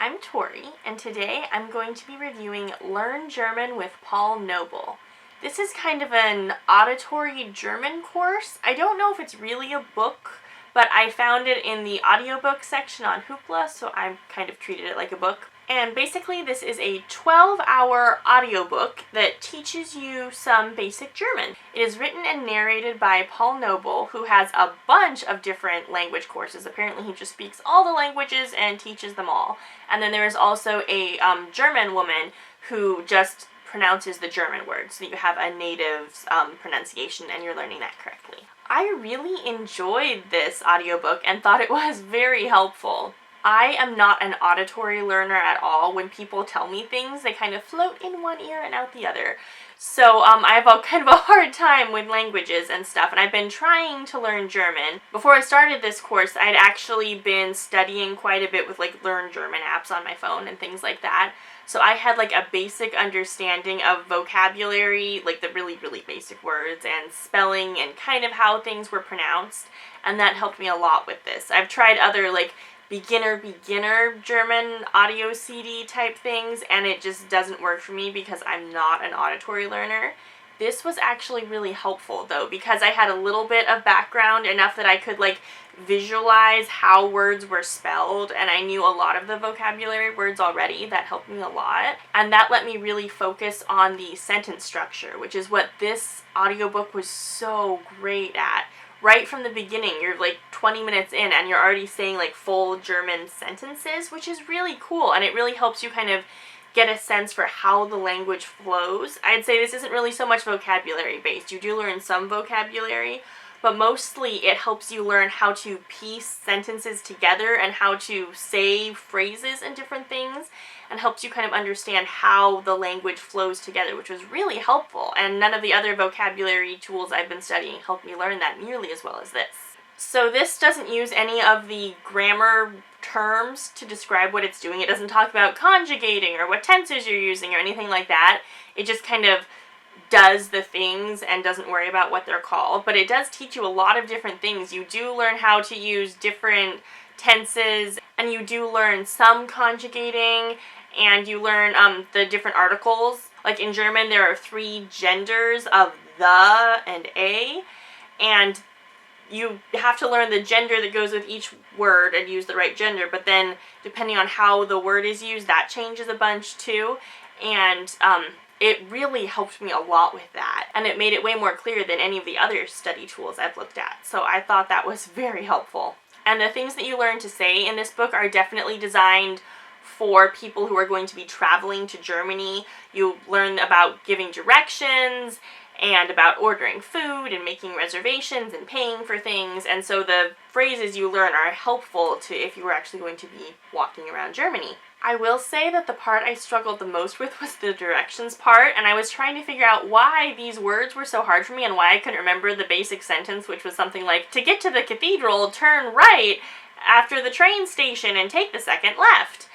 I'm Tori, and today I'm going to be reviewing Learn German with Paul Noble. This is kind of an auditory German course. I don't know if it's really a book, but I found it in the audiobook section on Hoopla, so I kind of treated it like a book. And basically this is a 12-hour audiobook that teaches you some basic German. It is written and narrated by Paul Noble, who has a bunch of different language courses. Apparently he just speaks all the languages and teaches them all. And then there is also a German woman who just pronounces the German words, so you have a native pronunciation and you're learning that correctly. I really enjoyed this audiobook and thought it was very helpful. I am not an auditory learner at all. When people tell me things, they kind of float in one ear and out the other. So I have kind of a hard time with languages and stuff, and I've been trying to learn German. Before I started this course, I'd actually been studying quite a bit with Learn German apps on my phone and things like that. So I had a basic understanding of vocabulary, the really, really basic words and spelling and kind of how things were pronounced, and that helped me a lot with this. I've tried other beginner German audio CD type things, and it just doesn't work for me because I'm not an auditory learner. This was actually really helpful though, because I had a little bit of background, enough that I could visualize how words were spelled, and I knew a lot of the vocabulary words already. That helped me a lot, and that let me really focus on the sentence structure, which is what this audiobook was so great at. Right from the beginning, you're 20 minutes in and you're already saying full German sentences, which is really cool, and it really helps you kind of get a sense for how the language flows. I'd say this isn't really so much vocabulary based. You do learn some vocabulary, but mostly it helps you learn how to piece sentences together and how to say phrases and different things, and helps you kind of understand how the language flows together, which was really helpful. And none of the other vocabulary tools I've been studying helped me learn that nearly as well as this. So this doesn't use any of the grammar terms to describe what it's doing. It doesn't talk about conjugating or what tenses you're using or anything like that. It just kind of does the things and doesn't worry about what they're called. But it does teach you a lot of different things. You do learn how to use different tenses, and you do learn some conjugating, and you learn the different articles. In German, there are 3 genders of the and a, and you have to learn the gender that goes with each word and use the right gender, but then depending on how the word is used, that changes a bunch too, and it really helped me a lot with that, and it made it way more clear than any of the other study tools I've looked at, so I thought that was very helpful. And the things that you learn to say in this book are definitely designed for people who are going to be traveling to Germany. You learn about giving directions and about ordering food and making reservations and paying for things, and so the phrases you learn are helpful to if you were actually going to be walking around Germany. I will say that the part I struggled the most with was the directions part, and I was trying to figure out why these words were so hard for me and why I couldn't remember the basic sentence, which was something like, to get to the cathedral, turn right after the train station and take the second left.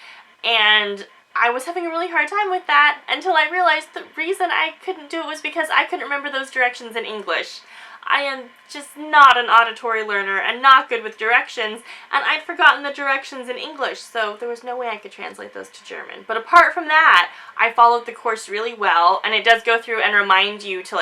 And I was having a really hard time with that until I realized the reason I couldn't do it was because I couldn't remember those directions in English. I am just not an auditory learner and not good with directions, and I'd forgotten the directions in English, so there was no way I could translate those to German. But apart from that, I followed the course really well, and it does go through and remind you to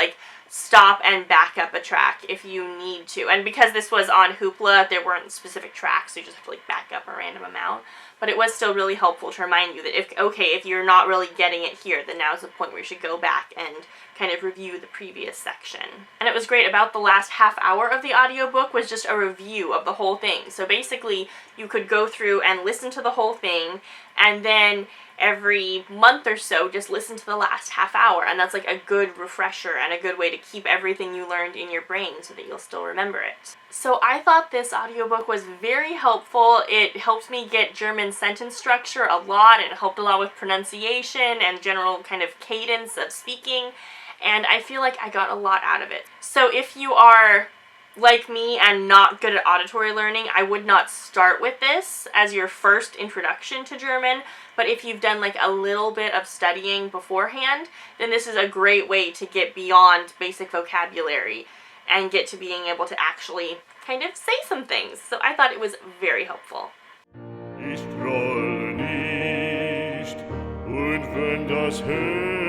stop and back up a track if you need to. And because this was on Hoopla, there weren't specific tracks, so you just have to back up a random amount. But it was still really helpful to remind you that if you're not really getting it here, then now's the point where you should go back and kind of review the previous section. And it was great. About the last half hour of the audiobook was just a review of the whole thing. So basically, you could go through and listen to the whole thing, and then every month or so just listen to the last half hour, and that's a good refresher and a good way to keep everything you learned in your brain so that you'll still remember it. So I thought this audiobook was very helpful. It helped me get German sentence structure a lot, and it helped a lot with pronunciation and general kind of cadence of speaking, and I feel like I got a lot out of it. So if you are like me and not good at auditory learning, I would not start with this as your first introduction to German, but if you've done a little bit of studying beforehand, then this is a great way to get beyond basic vocabulary and get to being able to actually kind of say some things. So I thought it was very helpful. das Hören.